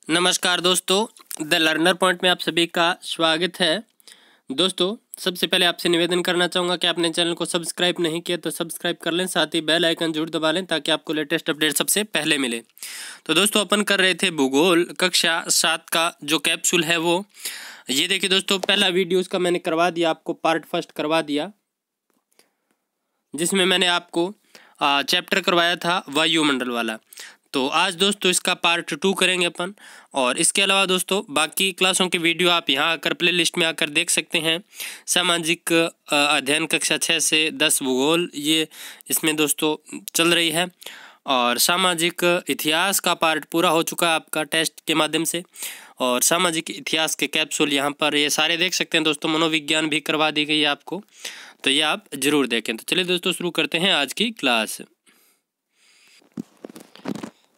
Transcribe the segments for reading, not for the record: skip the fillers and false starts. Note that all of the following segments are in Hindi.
नमस्कार दोस्तों, द लर्नर पॉइंट में आप सभी का स्वागत है। दोस्तों, सबसे पहले आपसे निवेदन करना चाहूँगा कि आपने चैनल को सब्सक्राइब नहीं किया तो सब्सक्राइब कर लें, साथ ही बेल आइकन जरूर दबा लें ताकि आपको लेटेस्ट अपडेट सबसे पहले मिले। तो दोस्तों, अपन कर रहे थे भूगोल कक्षा 7 का जो कैप्सूल है वो ये देखिए दोस्तों, पहला वीडियो उसका मैंने करवा दिया, आपको पार्ट फर्स्ट करवा दिया, जिसमें मैंने आपको चैप्टर करवाया था वायुमंडल वाला। तो आज दोस्तों इसका पार्ट 2 करेंगे अपन। और इसके अलावा दोस्तों बाकी क्लासों की वीडियो आप यहाँ आकर प्ले लिस्ट में आकर देख सकते हैं। सामाजिक अध्ययन कक्षा 6 से 10 भूगोल ये इसमें दोस्तों चल रही है। और सामाजिक इतिहास का पार्ट पूरा हो चुका है आपका टेस्ट के माध्यम से। और सामाजिक इतिहास के कैप्सूल यहाँ पर ये सारे देख सकते हैं दोस्तों। मनोविज्ञान भी करवा दी गई है आपको, तो ये आप जरूर देखें। तो चलिए दोस्तों शुरू करते हैं आज की क्लास।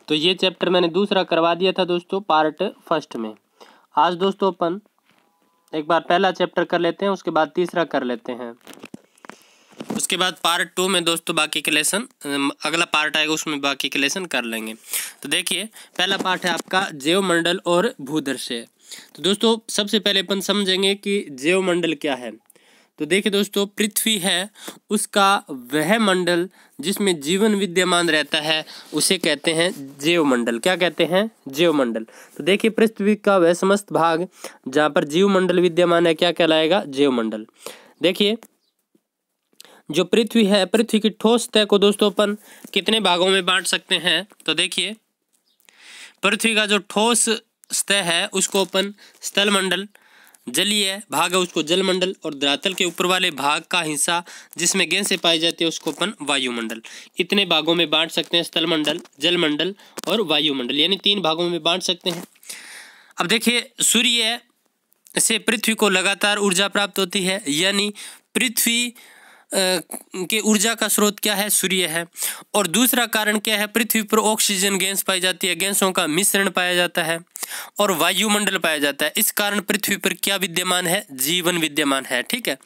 तो ये चैप्टर मैंने दूसरा करवा दिया था दोस्तों पार्ट फर्स्ट में। आज दोस्तों अपन एक बार पहला चैप्टर कर लेते हैं, उसके बाद तीसरा कर लेते हैं, उसके बाद पार्ट 2 में दोस्तों बाकी के लेसन अगला पार्ट आएगा उसमें बाकी के लेसन कर लेंगे। तो देखिए पहला पार्ट है आपका जैवमंडल और भूदृश्य। तो दोस्तों सबसे पहले अपन समझेंगे कि जैवमंडल क्या है। तो देखिए दोस्तों, पृथ्वी है उसका वह मंडल जिसमें जीवन विद्यमान रहता है उसे कहते हैं जैवमंडल। क्या कहते हैं? जैवमंडल। तो देखिए पृथ्वी का वह समस्त भाग जहाँ पर जीवमंडल विद्यमान है क्या कहलाएगा? जैवमंडल। देखिए जो पृथ्वी है, पृथ्वी की ठोस सतह को दोस्तों अपन कितने भागों में बांट सकते हैं? तो देखिए पृथ्वी का जो ठोस सतह है उसको अपन स्थल मंडल, जलीय भाग है उसको जलमंडल, और धरातल के ऊपर वाले भाग का हिस्सा जिसमें गैसें पाई जाती है उसको अपन वायुमंडल। इतने भागों में बांट सकते हैं, स्थल मंडल, जलमंडल और वायुमंडल, यानी 3 भागों में बांट सकते हैं। अब देखिए सूर्य से पृथ्वी को लगातार ऊर्जा प्राप्त होती है, यानी पृथ्वी के ऊर्जा का स्रोत क्या है? सूर्य है। और दूसरा कारण क्या है? पृथ्वी पर ऑक्सीजन गैस पाई जाती है, गैसों का मिश्रण पाया जाता है और वायुमंडल पाया जाता है। इस कारण पृथ्वी पर क्या विद्यमान है? जीवन विद्यमान है। ठीक है,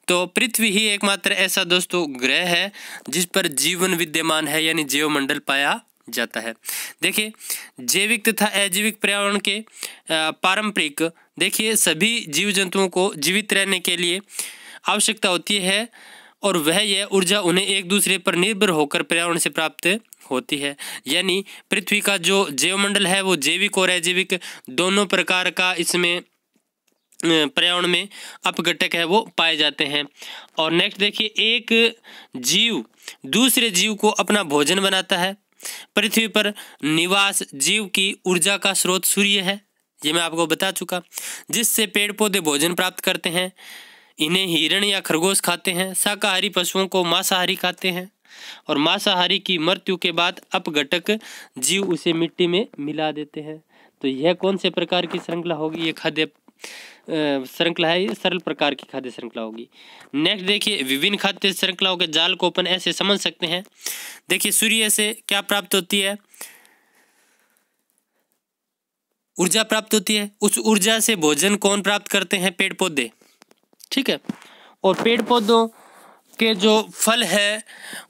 तो पृथ्वी ही एकमात्र ऐसा दोस्तों ग्रह है जिस पर जीवन विद्यमान है, यानी जैवमंडल पाया जाता है। देखिए जैविक तथा अजैविक पर्यावरण के पारंपरिक, देखिए सभी जीव जंतुओं को जीवित रहने के लिए आवश्यकता होती है और वह यह ऊर्जा उन्हें एक दूसरे पर निर्भर होकर पर्यावरण से प्राप्त होती है। यानी पृथ्वी का जो जैवमंडल है वो जैविक और अजैविक दोनों प्रकार का इसमें पर्यावरण में अपघटक है वो पाए जाते हैं। और नेक्स्ट देखिए, एक जीव दूसरे जीव को अपना भोजन बनाता है। पृथ्वी पर निवास जीव की ऊर्जा का स्रोत सूर्य है, ये मैं आपको बता चुका, जिससे पेड़ पौधे भोजन प्राप्त करते हैं। इन्हें हिरण या खरगोश खाते हैं। शाकाहारी पशुओं को मांसाहारी खाते हैं और मांसाहारी की मृत्यु के बाद अपघटक जीव उसे मिट्टी में मिला देते हैं। तो यह कौन से प्रकार की श्रृंखला होगी? ये खाद्य श्रृंखला है, सरल प्रकार की खाद्य श्रृंखला होगी। नेक्स्ट देखिए, विभिन्न खाद्य श्रृंखलाओं के जाल को अपन ऐसे समझ सकते हैं। देखिए सूर्य से क्या प्राप्त होती है? ऊर्जा प्राप्त होती है। उस ऊर्जा से भोजन कौन प्राप्त करते हैं? पेड़ पौधे। ठीक है, और पेड़ पौधों के जो फल है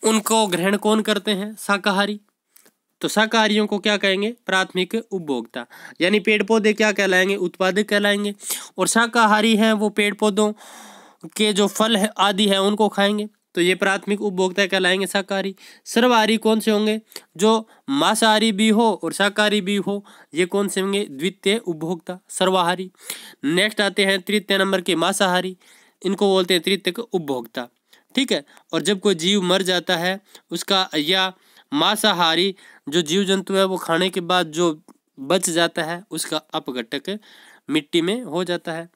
उनको ग्रहण कौन करते हैं? शाकाहारी। तो शाकाहारियों को क्या कहेंगे? प्राथमिक उपभोक्ता। यानी पेड़ पौधे क्या कहलाएंगे? उत्पादक कहलाएंगे। और शाकाहारी हैं वो पेड़ पौधों के जो फल है आदि है उनको खाएंगे, तो ये प्राथमिक उपभोक्ता कहलाएंगे शाकाहारी। सर्वाहारी कौन से होंगे? जो मांसाहारी भी हो और शाकाहारी भी हो, ये कौन से होंगे? द्वितीय उपभोक्ता, सर्वाहारी। नेक्स्ट आते हैं तृतीय नंबर के मांसाहारी, इनको बोलते हैं तृतीयक उपभोक्ता। ठीक है, और जब कोई जीव मर जाता है उसका, या मांसाहारी जो जीव जंतु है वो खाने के बाद जो बच जाता है उसका अपघटक मिट्टी में हो जाता है।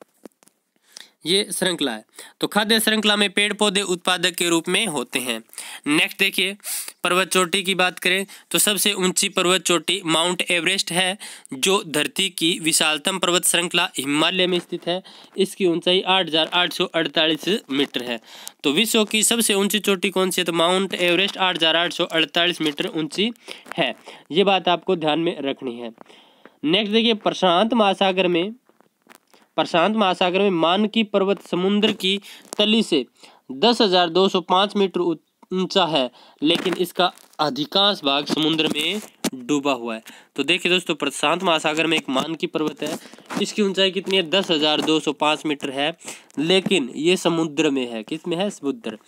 ये श्रृंखला है। तो खाद्य श्रृंखला में पेड़ पौधे उत्पादक के रूप में होते हैं। नेक्स्ट देखिए, पर्वत चोटी की बात करें तो सबसे ऊंची पर्वत चोटी माउंट एवरेस्ट है, जो धरती की विशालतम पर्वत श्रृंखला हिमालय में स्थित है। इसकी ऊंचाई 8,848 मीटर है। तो विश्व की सबसे ऊंची चोटी कौन सी है? तो माउंट एवरेस्ट 8,848 मीटर ऊंची है। ये बात आपको ध्यान में रखनी है। नेक्स्ट देखिए, प्रशांत महासागर में मानकी पर्वत समुद्र की तली से 10,205 मीटर ऊंचा है, लेकिन इसका अधिकांश भाग समुद्र में डूबा हुआ है। तो देखिए दोस्तों, प्रशांत महासागर में एक मानकी पर्वत है, इसकी ऊंचाई कितनी है? 10,205 मीटर है, लेकिन ये समुद्र में है। किस में है? समुद्र।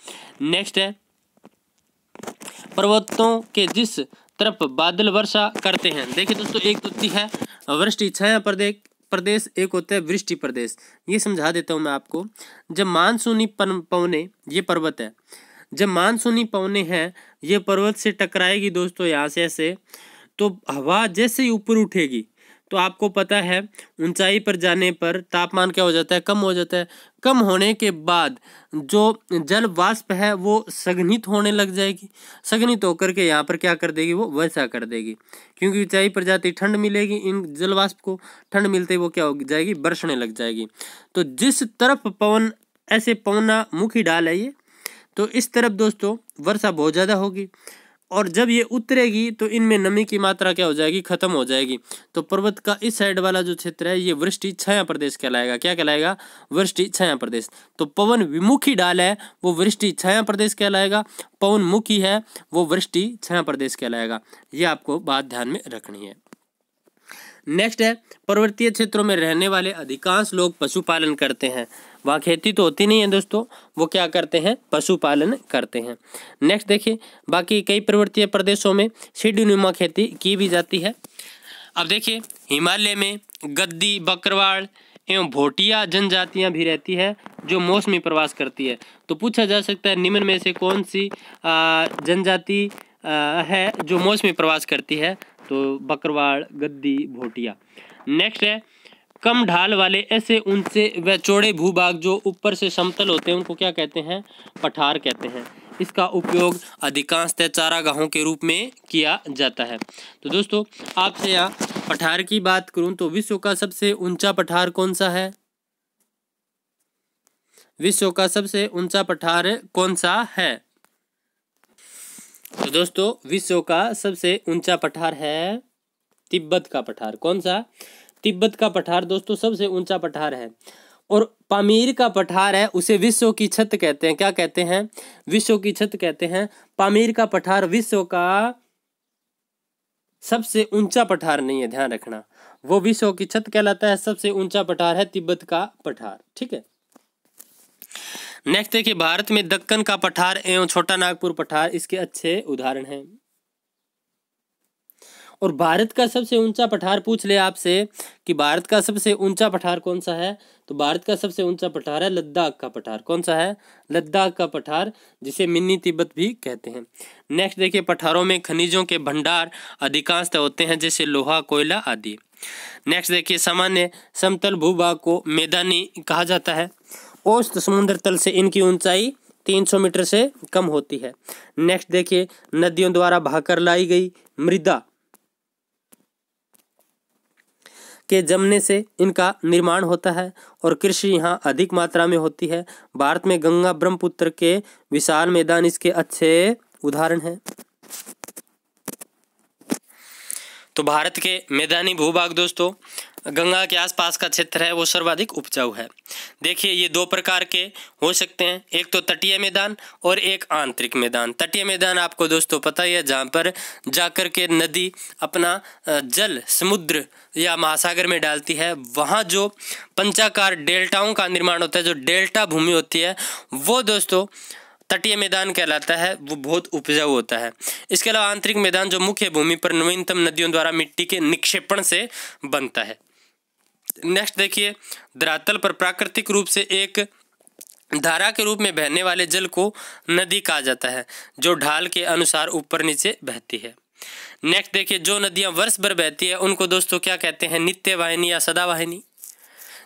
नेक्स्ट है, पर्वतों के जिस तरफ बादल वर्षा करते हैं। देखिए दोस्तों, एक होती है वृष्टि छाया प्रदेश, एक होता है वृष्टि प्रदेश। ये समझा देता हूँ मैं आपको। जब मानसूनी पवने, ये पर्वत है, जब मानसूनी पवने हैं ये पर्वत से टकराएगी दोस्तों, यहाँ से ऐसे, तो हवा जैसे ही ऊपर उठेगी तो आपको पता है ऊंचाई पर जाने पर तापमान क्या हो जाता है? कम हो जाता है। कम होने के बाद जो जल वाष्प है वो संघनित होने लग जाएगी। संघनित होकर के यहाँ पर क्या कर देगी? वो वर्षा कर देगी, क्योंकि ऊंचाई पर जाती ठंड मिलेगी, इन जल वाष्प को ठंड मिलते ही वो क्या हो जाएगी? बरसने लग जाएगी। तो जिस तरफ पवन, ऐसे पवना मुखी ढाल है ये, तो इस तरफ दोस्तों वर्षा बहुत ज़्यादा होगी, और जब ये उतरेगी तो इनमें नमी की मात्रा क्या हो जाएगी? खत्म हो जाएगी। तो पर्वत का इस साइड वाला जो क्षेत्र है ये वृष्टि छाया प्रदेश कहलाएगा। क्या कहलाएगा? वृष्टि छाया प्रदेश। तो पवन विमुखी ढाल है वो वृष्टि छाया प्रदेश कहलाएगा, पवन मुखी है वो वृष्टि छाया प्रदेश कहलाएगा। ये आपको बात ध्यान में रखनी है। नेक्स्ट है, पर्वतीय क्षेत्रों में रहने वाले अधिकांश लोग पशुपालन करते हैं। वहाँ खेती तो होती नहीं है दोस्तों, वो क्या करते हैं? पशुपालन करते हैं। नेक्स्ट देखिए, बाकी कई पर्वतीय प्रदेशों में सीढ़ीनुमा खेती की भी जाती है। अब देखिए, हिमालय में गद्दी, बकरवाल एवं भोटिया जनजातियां भी रहती है जो मौसमी प्रवास करती है। तो पूछा जा सकता है निम्न में से कौन सी जनजाति है जो मौसमी प्रवास करती है? तो बकरवाल, गद्दी, भोटिया। नेक्स्ट है, कम ढाल वाले ऐसे ऊंचे व चौड़े भूभाग जो ऊपर से समतल होते हैं उनको क्या कहते हैं? पठार कहते हैं। इसका उपयोग अधिकांशतः चारागाहों के रूप में किया जाता है। तो दोस्तों, आपसे यहाँ पठार की बात करूं तो विश्व का सबसे ऊंचा पठार कौन सा है? विश्व का सबसे ऊंचा पठार कौन सा है? तो दोस्तों, विश्व का सबसे ऊंचा पठार है तिब्बत का पठार। कौन सा? तिब्बत का पठार दोस्तों सबसे ऊंचा पठार है। और पामीर का पठार है उसे विश्व की छत कहते हैं। क्या कहते हैं? विश्व की छत कहते हैं। पामीर का पठार विश्व का सबसे ऊंचा पठार नहीं है, ध्यान रखना, वो विश्व की छत कहलाता है। सबसे ऊंचा पठार है तिब्बत का पठार। ठीक है। नेक्स्ट देखिए, भारत में दक्कन का पठार एवं छोटा नागपुर पठार इसके अच्छे उदाहरण हैं। और भारत का सबसे ऊंचा पठार पूछ ले आपसे कि भारत का सबसे ऊंचा पठार कौन सा है? तो भारत का सबसे ऊंचा पठार है लद्दाख का पठार। कौन सा है? लद्दाख का पठार, जिसे मिनी तिब्बत भी कहते हैं। नेक्स्ट देखिए, पठारों में खनिजों के भंडार अधिकांशतः होते हैं, जैसे लोहा, कोयला आदि। नेक्स्ट देखिए, सामान्य समतल भूभाग को मैदानी कहा जाता है। औसत समुद्र तल से इनकी ऊंचाई 300 मीटर से कम होती है। नेक्स्ट देखिए, नदियों द्वारा बहाकर लाई गई मृदा के जमने से इनका निर्माण होता है और कृषि यहाँ अधिक मात्रा में होती है। भारत में गंगा, ब्रह्मपुत्र के विशाल मैदान इसके अच्छे उदाहरण हैं। तो भारत के मैदानी भूभाग दोस्तों, गंगा के आसपास का क्षेत्र है वो सर्वाधिक उपजाऊ है। देखिए, ये दो प्रकार के हो सकते हैं, एक तो तटीय मैदान और एक आंतरिक मैदान। तटीय मैदान आपको दोस्तों पता ही है, जहाँ पर जाकर के नदी अपना जल समुद्र या महासागर में डालती है, वहाँ जो पंचाकार डेल्टाओं का निर्माण होता है, जो डेल्टा भूमि होती है, वो दोस्तों तटीय मैदान कहलाता है, वो बहुत उपजाऊ होता है। इसके अलावा आंतरिक मैदान जो मुख्य भूमि पर नवीनतम नदियों द्वारा मिट्टी के निक्षेपण से बनता है। नेक्स्ट देखिए, धरातल पर प्राकृतिक रूप से एक धारा के रूप में बहने वाले जल को नदी कहा जाता है, जो ढाल के अनुसार ऊपर नीचे बहती है। नेक्स्ट देखिए, जो नदियां वर्ष भर बहती है उनको दोस्तों क्या कहते हैं? नित्य वाहिनी या सदावाहिनी,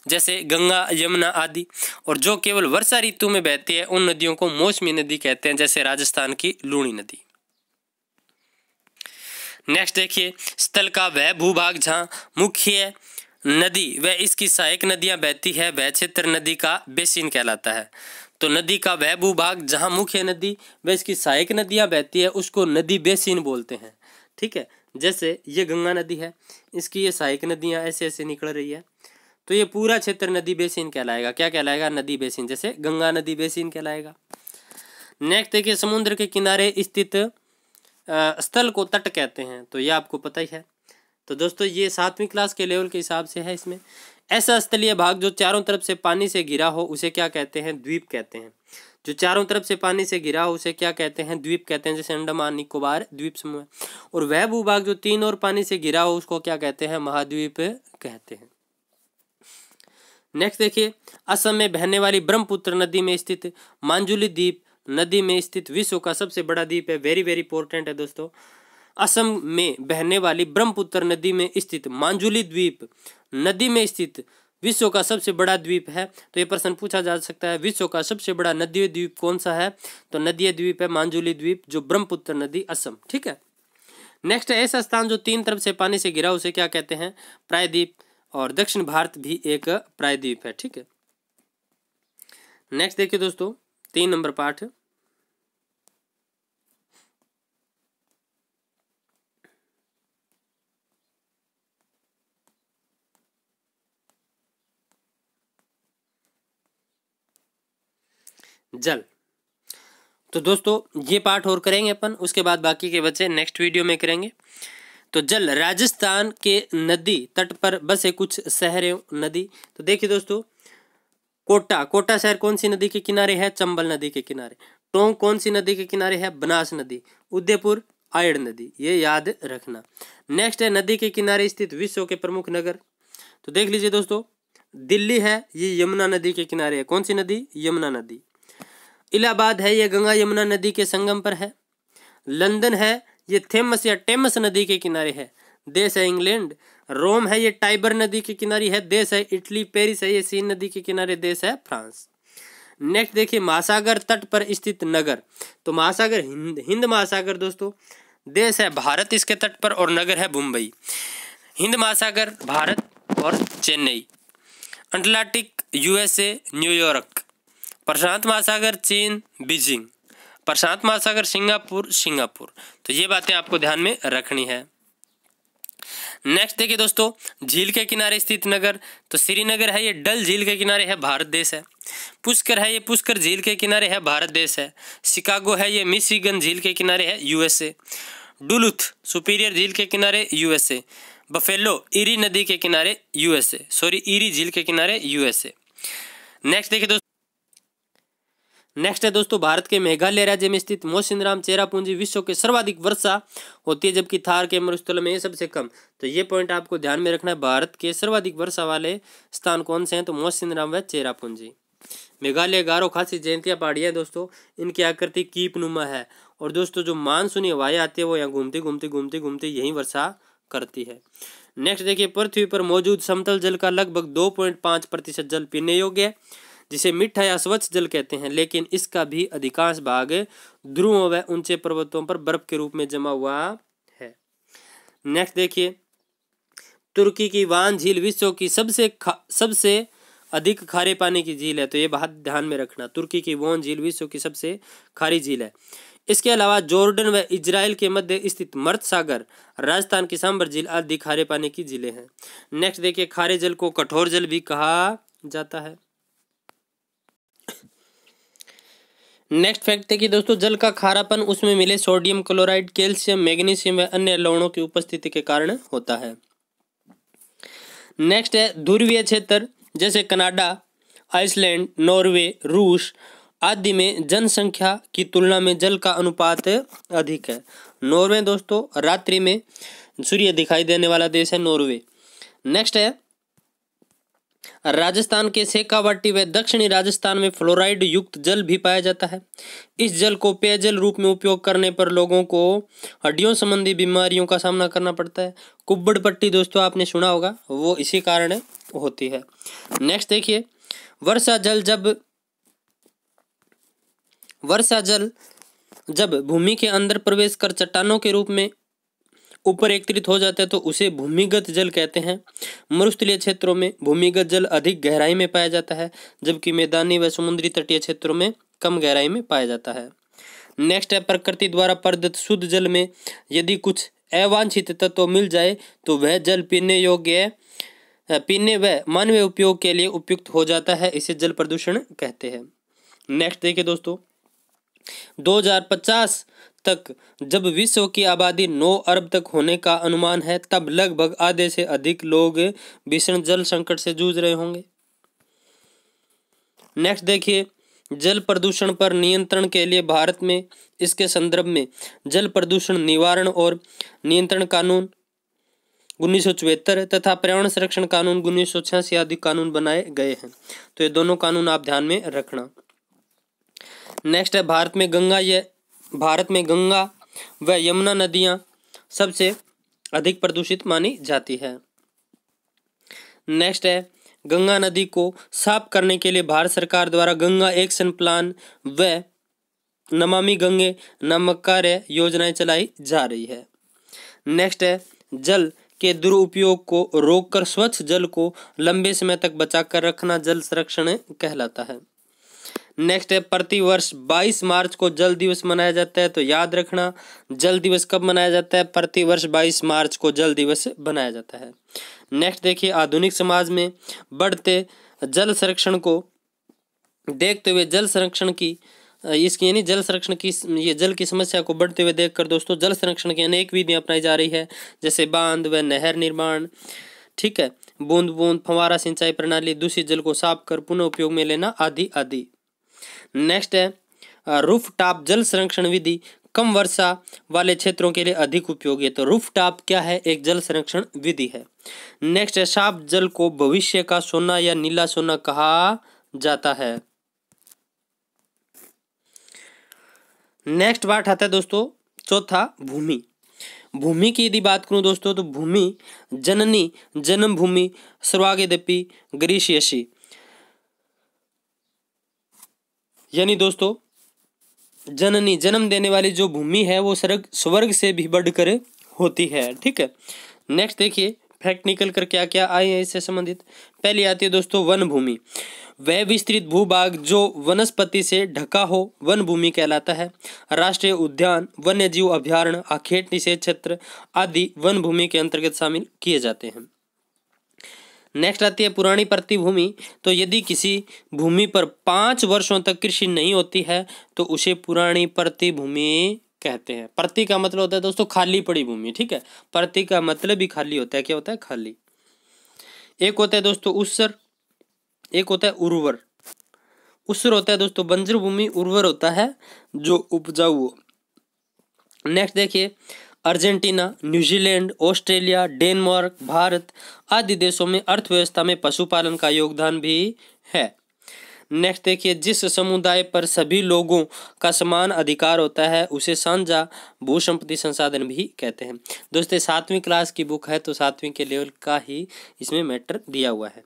जैसे गंगा, यमुना आदि। और जो केवल वर्षा ऋतु में बहती है उन नदियों को मौसमी नदी कहते हैं, जैसे राजस्थान की लूणी नदी। नेक्स्ट देखिए, स्थल का वह भूभाग जहाँ मुख्य नदी व इसकी सहायक नदियां बहती है वह क्षेत्र नदी का बेसिन कहलाता है। तो नदी का वह भूभाग जहाँ मुख्य नदी व इसकी सहायक नदियां बहती है उसको नदी बेसिन बोलते हैं। ठीक है, जैसे ये गंगा नदी है, इसकी ये सहायक नदियां ऐसे ऐसे निकल रही है, तो ये पूरा क्षेत्र नदी बेसिन कहलाएगा। क्या कहलाएगा? नदी बेसिन, जैसे गंगा नदी बेसिन कहलाएगा। नेक्स्ट देखिए, समुद्र के किनारे स्थित स्थल को तट कहते हैं, तो ये आपको पता ही है। तो दोस्तों ये 7वीं क्लास के लेवल के हिसाब से है। इसमें ऐसा स्थलीय भाग जो चारों तरफ से पानी से घिरा हो उसे क्या कहते हैं? द्वीप कहते हैं। जो चारों तरफ से पानी से घिरा हो उसे क्या कहते हैं? द्वीप कहते हैं। जैसे अंडमान निकोबार द्वीप समूह है। और वह भूभाग जो 3 और पानी से घिरा हो उसको क्या कहते हैं? महाद्वीप कहते हैं। नेक्स्ट देखिए, असम में बहने वाली ब्रह्मपुत्र नदी में स्थित मांजुली द्वीप नदी में स्थित विश्व का सबसे बड़ा द्वीप है। वेरी वेरी इंपॉर्टेंट है दोस्तों। असम में बहने वाली ब्रह्मपुत्र नदी में स्थित मांजुली द्वीप नदी में स्थित विश्व का सबसे बड़ा द्वीप है। तो ये प्रश्न पूछा जा सकता है, विश्व का सबसे बड़ा नदीय द्वीप कौन सा है? तो नदीय द्वीप है मांजुली द्वीप, जो ब्रह्मपुत्र नदी, असम। ठीक है। नेक्स्ट, ऐसा स्थान जो 3 तरफ से पानी से घिरा उसे क्या कहते हैं? प्रायद्वीप। और दक्षिण भारत भी एक प्रायद्वीप है। ठीक है। नेक्स्ट देखिए दोस्तों, 3 नंबर पाठ। जल। तो दोस्तों ये पाठ और करेंगे अपन, उसके बाद बाकी के बच्चे नेक्स्ट वीडियो में करेंगे। तो जल, राजस्थान के नदी तट पर बसे कुछ शहरों नदी। तो देखिए दोस्तों, कोटा शहर कौन सी नदी के किनारे है? चंबल नदी के किनारे। टोंक कौन सी नदी के किनारे है? बनास नदी। उदयपुर आयड़ नदी, ये याद रखना। नेक्स्ट है, नदी के किनारे स्थित विश्व के प्रमुख नगर। तो देख लीजिए दोस्तों, दिल्ली है, ये यमुना नदी के किनारे है। कौन सी नदी? यमुना नदी। इलाहाबाद है, ये गंगा यमुना नदी के संगम पर है। लंदन है, ये थेमस या टेमस नदी के किनारे है। देश है इंग्लैंड। रोम है, ये टाइबर नदी के किनारे है। देश है इटली। पेरिस है, ये सीन नदी के किनारे। देश है फ्रांस। नेक्स्ट देखिए, महासागर तट पर स्थित नगर। तो महासागर हिंद महासागर दोस्तों। देश है भारत इसके तट पर, और नगर है मुंबई। हिंद महासागर भारत और चेन्नई। Atlantic USA New York. प्रशांत महासागर चीन बीजिंग। प्रशांत महासागर सिंगापुर। तो ये बातें आपको ध्यान में रखनी है। नेक्स्ट देखिए दोस्तों, झील के किनारे स्थित नगर। तो श्रीनगर है, ये डल झील के किनारे है, भारत देश है। पुष्कर है, ये पुष्कर झील के किनारे है, भारत देश है। शिकागो है, ये मिशिगन झील के किनारे है, यूएसए। डुलुथ सुपीरियर झील के किनारे, यूएसए। बफेलो ईरी नदी के किनारे, यूएसए। ईरी झील के किनारे, यूएसए। नेक्स्ट देखिए दोस्तों, नेक्स्ट है दोस्तों, भारत के मेघालय राज्य में स्थित मौसिनराम चेरापूंजी विश्व के सर्वाधिक वर्षा होती है, जबकि थार के मरुस्थल में ये सबसे कम। तो ये पॉइंट आपको ध्यान में रखना है। भारत के सर्वाधिक वर्षा वाले स्थान कौन से हैं? तो मौसिनराम व चेरापूंजी। मेघालय गारो खासी जयंतिया पहाड़ियाँ दोस्तों, इनकी आकृति कीप नुमा है। और दोस्तों जो मानसूनी हवाएं आती है वो यहाँ घूमते यहीं वर्षा करती है। नेक्स्ट देखिए, पृथ्वी पर मौजूद समतल जल का लगभग 2.5% जल पीने योग्य है, जिसे मीठा या स्वच्छ जल कहते हैं, लेकिन इसका भी अधिकांश भाग ध्रुवों व ऊंचे पर्वतों पर बर्फ के रूप में जमा हुआ है। नेक्स्ट देखिए, तुर्की की वान झील विश्व की सबसे अधिक खारे पानी की झील है। तो ये बात ध्यान में रखना, तुर्की की वान झील विश्व की सबसे खारी झील है। इसके अलावा जॉर्डन व इजराइल के मध्य स्थित मर्द सागर, राजस्थान की सांबर झील आदि खारे पानी की झीलें हैं। नेक्स्ट देखिए, खारे जल को कठोर जल भी कहा जाता है। नेक्स्ट फैक्ट देखिए दोस्तों, जल का खारापन उसमें मिले सोडियम क्लोराइड, कैल्शियम, मैग्नीशियम व अन्य लवणों की उपस्थिति के कारण होता है। नेक्स्ट है, ध्रुवीय क्षेत्र जैसे कनाडा, आइसलैंड, नॉर्वे, रूस आदि में जनसंख्या की तुलना में जल का अनुपात अधिक है। नॉर्वे दोस्तों रात्रि में सूर्य दिखाई देने वाला देश है, नॉर्वे। नेक्स्ट है, राजस्थान के शेखावाटी व दक्षिणी राजस्थान में फ्लोराइड युक्त जल भी पाया जाता है। इस जल को पेयजल रूप में उपयोग करने पर लोगों को हड्डियों संबंधी बीमारियों का सामना करना पड़ता है। कुब्बड़ पट्टी दोस्तों आपने सुना होगा, वो इसी कारण होती है। नेक्स्ट देखिए, वर्षा जल जब भूमि के अंदर प्रवेश कर चट्टानों के रूप में ऊपर एकत्रित हो जाता है तो उसे भूमिगत जल कहते हैं। मरुस्थलीय क्षेत्रों में भूमिगत जल अधिक गहराई में पाया जाता है, जबकि मैदानी व समुद्री तटीय क्षेत्रों में कम गहराई में पाया जाता है। नेक्स्ट है, प्रकृति द्वारा प्रदत्त शुद्ध जल में यदि कुछ अवांछित तत्व मिल जाए तो वह जल पीने व मानवीय उपयोग के लिए उपयुक्त हो जाता है। इसे जल प्रदूषण कहते हैं। नेक्स्ट देखिए दोस्तों, 2050 तक जब विश्व की आबादी 9 अरब तक होने का अनुमान है, तब लगभग आधे से अधिक लोग भीषण जल संकट से जूझ रहे होंगे। नेक्स्ट देखिए, जल प्रदूषण पर नियंत्रण के लिए भारत में इसके संदर्भ में जल प्रदूषण निवारण और नियंत्रण कानून 1974 तथा पर्यावरण संरक्षण कानून 1986 आदि कानून बनाए गए हैं। तो ये दोनों कानून आप ध्यान में रखना। नेक्स्ट है, भारत में गंगा व यमुना नदियां सबसे अधिक प्रदूषित मानी जाती है। नेक्स्ट है, गंगा नदी को साफ करने के लिए भारत सरकार द्वारा गंगा एक्शन प्लान व नमामि गंगे नामक कार्य योजनाएं चलाई जा रही है। नेक्स्ट है, जल के दुरुपयोग को रोककर स्वच्छ जल को लंबे समय तक बचाकर रखना जल संरक्षण कहलाता है। नेक्स्ट है, प्रतिवर्ष 22 मार्च को जल दिवस मनाया जाता है। तो याद रखना, जल दिवस कब मनाया जाता है? प्रतिवर्ष 22 मार्च को जल दिवस बनाया जाता है। नेक्स्ट देखिए, आधुनिक समाज में बढ़ते जल संरक्षण को देखते हुए जल संरक्षण की ये जल की समस्या को बढ़ते हुए देखकर दोस्तों जल संरक्षण की अनेक विधियां अपनाई जा रही है, जैसे बांध व नहर निर्माण, ठीक है, बूंद बूंद फव्वारा सिंचाई प्रणाली, दूषित जल को साफ कर पुनः उपयोग में लेना आदि आदि। नेक्स्ट है, रूफ टॉप जल संरक्षण विधि कम वर्षा वाले क्षेत्रों के लिए अधिक उपयोगी है। तो रूफ टॉप क्या है? एक जल संरक्षण विधि है। नेक्स्ट है, साफ जल को भविष्य का सोना या नीला सोना कहा जाता है। नेक्स्ट पार्ट आता है दोस्तों चौथा, भूमि। भूमि की यदि बात करूं दोस्तों, तो भूमि जननी जन्म भूमि सर्वागेदपि गरीष्यसि, यानी दोस्तों जननी जन्म देने वाली जो भूमि है वो स्वर्ग से भी बढ़कर होती है, ठीक है। नेक्स्ट देखिए, फैक्ट निकल कर क्या क्या आए हैं इससे संबंधित। पहली आती है दोस्तों वन भूमि। वह विस्तृत भूभाग जो वनस्पति से ढका हो वन भूमि कहलाता है। राष्ट्रीय उद्यान, वन्य जीव अभ्यारण्य, आखेट निषेध क्षेत्र आदि वन भूमि के अंतर्गत शामिल किए जाते हैं। नेक्स्ट आती है पुरानी प्रति भूमि। तो यदि किसी भूमि पर 5 वर्षों तक कृषि नहीं होती है तो उसे पुरानी प्रति भूमि कहते हैं। प्रति का मतलब होता है दोस्तों खाली पड़ी भूमि, ठीक है। प्रति का मतलब ही खाली होता है। क्या होता है? खाली। एक होता है दोस्तों उस्सर, एक होता है उर्वर। उस्सर होता है दोस्तों बंजर भूमि, उर्वर होता है जो उपजाऊ हो। नेक्स्ट देखिए, Argentina, New Zealand, Australia, Denmark, Bharat आदि देशों में अर्थव्यवस्था में पशुपालन का योगदान भी है। नेक्स्ट देखिए, जिस समुदाय पर सभी लोगों का समान अधिकार होता है उसे साझा भू संपत्ति संसाधन भी कहते हैं। दोस्तों 7वीं क्लास की बुक है तो 7वीं के लेवल का ही इसमें मैटर दिया हुआ है।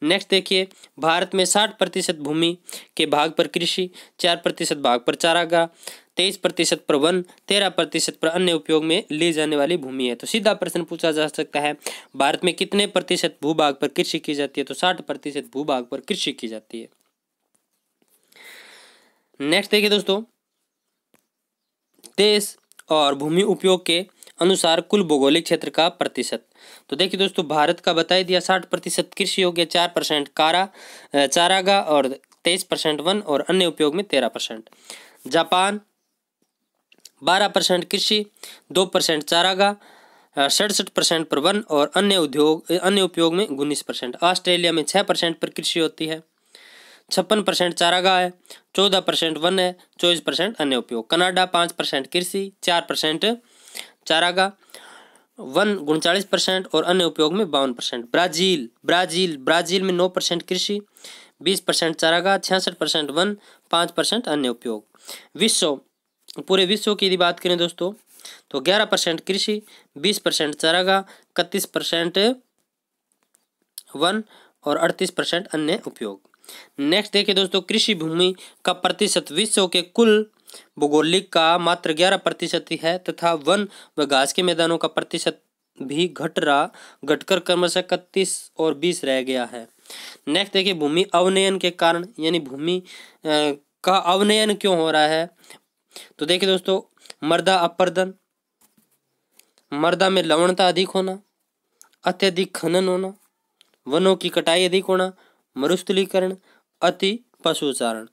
नेक्स्ट देखिए, भारत में 60% भूमि के भाग पर कृषि, 4% भाग पर चारागाह, 23% पर वन, 13% पर अन्य उपयोग में ली जाने वाली भूमि है। तो सीधा प्रश्न पूछा जा सकता है, भारत में कितने प्रतिशत भूभाग पर कृषि की जाती है? तो 60% भूभाग पर कृषि की जाती है। नेक्स्ट देखिए दोस्तों, देश और भूमि उपयोग के अनुसार कुल भौगोलिक क्षेत्र का प्रतिशत। तो देखिए दोस्तों, भारत का बता दिया 60% कृषि हो गया, 4% चारागाह और 23% वन और अन्य उपयोग में 13%। जापान 12% कृषि, 2% चारागाह, 67% पर वन और अन्य उपयोग में 19%। ऑस्ट्रेलिया में 6% पर कृषि होती है, 56% चारागाह है, 14% वन है, 24% अन्य उपयोग। कनाडा 5% कृषि, 4% चारागाह, वन 39% और अन्य उपयोग में 52%। ब्राजील में 9% कृषि, 20% चारागाह, 66% वन, 5% अन्य उपयोग। पूरे विश्व की यदि बात करें दोस्तों तो 11% कृषि, 20% चारागाह, 31% वन और 38% अन्य उपयोग। नेक्स्ट देखिए दोस्तों, कृषि भूमि का प्रतिशत विश्व के कुल भौगोलिक का मात्र 11% ही है तथा वन व घास के मैदानों का प्रतिशत भी घटकर क्रमशः 31 और 20 रह गया है। नेक्स्ट देखिए, भूमि अवनयन के कारण, यानी भूमि का अवनयन क्यों हो रहा है? तो देखिए दोस्तों, मृदा अपरदन, मृदा में लवणता अधिक होना, अत्यधिक खनन होना, वनों की कटाई अधिक होना, मरुस्थलीकरण, अति पशुचारण।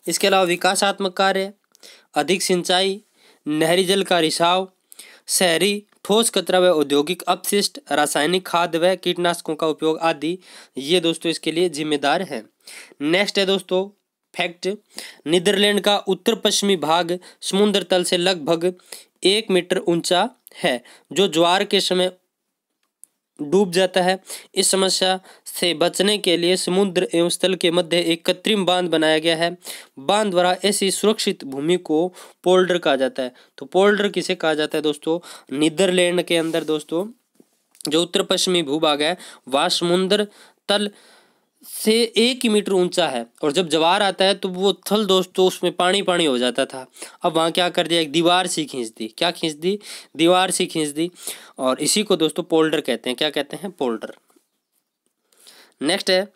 इसके अलावा विकासात्मक कार्य, अधिक सिंचाई, नहरी जल का रिसाव, शहरी ठोस कचरा व औद्योगिक अपशिष्ट, रासायनिक खाद व कीटनाशकों का उपयोग आदि ये दोस्तों इसके लिए जिम्मेदार है। नेक्स्ट है दोस्तों फैक्ट, नीदरलैंड का उत्तर पश्चिमी भाग समुद्र तल से लगभग 1 मीटर ऊंचा है, जो ज्वार के समय डूब जाता है। इस समस्या से बचने के लिए समुद्र एवं स्थल के मध्य एक कृत्रिम बांध बनाया गया है। बांध द्वारा ऐसी सुरक्षित भूमि को पोल्डर कहा जाता है। तो पोल्डर किसे कहा जाता है दोस्तों? नीदरलैंड के अंदर दोस्तों जो उत्तर पश्चिमी भूभाग है वह समुद्र तल से 1 ही मीटर ऊंचा है, और जब ज्वार आता है तो वो थल दोस्तों उसमें पानी पानी हो जाता था। अब वहाँ क्या कर दिया, एक दीवार सी खींच दी। क्या खींच दी? दीवार सी खींच दी, और इसी को दोस्तों पोल्डर कहते हैं। क्या कहते हैं? पोल्डर। नेक्स्ट है,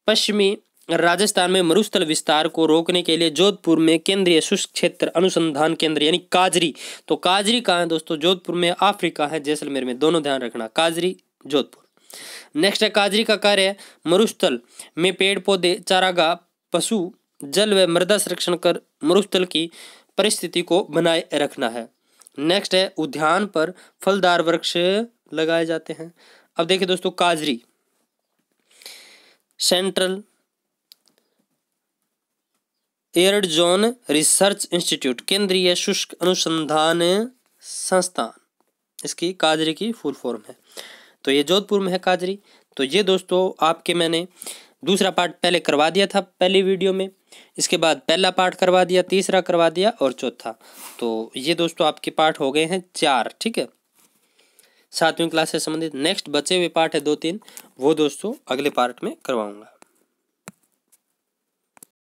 पश्चिमी राजस्थान में मरुस्थल विस्तार को रोकने के लिए जोधपुर में केंद्रीय शुष्क क्षेत्र अनुसंधान केंद्र यानी काजरी। तो काजरी कहाँ है दोस्तों? जोधपुर में। अफ्रीका है जैसलमेर में, दोनों ध्यान रखना, काजरी जोधपुर। नेक्स्ट है, काजरी का कार्य है मरुस्थल में पेड़ पौधे, चारागाह, पशु, जल व मृदा संरक्षण कर मरुस्थल की परिस्थिति को बनाए रखना है। नेक्स्ट है, उद्यान पर फलदार वृक्ष लगाए जाते हैं। अब देखिए दोस्तों, काजरी Central Arid Zone Research Institute, केंद्रीय शुष्क अनुसंधान संस्थान, इसकी काजरी की फुल फॉर्म है। तो ये जोधपुर में है काजरी। तो ये दोस्तों आपके मैंने दूसरा पार्ट पहले करवा दिया था पहली वीडियो में, इसके बाद पहला पार्ट करवा दिया, तीसरा करवा दिया और चौथा। तो ये दोस्तों आपके पार्ट हो गए हैं 4, ठीक है, 7वीं क्लास से संबंधित। नेक्स्ट बचे हुए पार्ट है 2-3, वो दोस्तों अगले पार्ट में करवाऊंगा।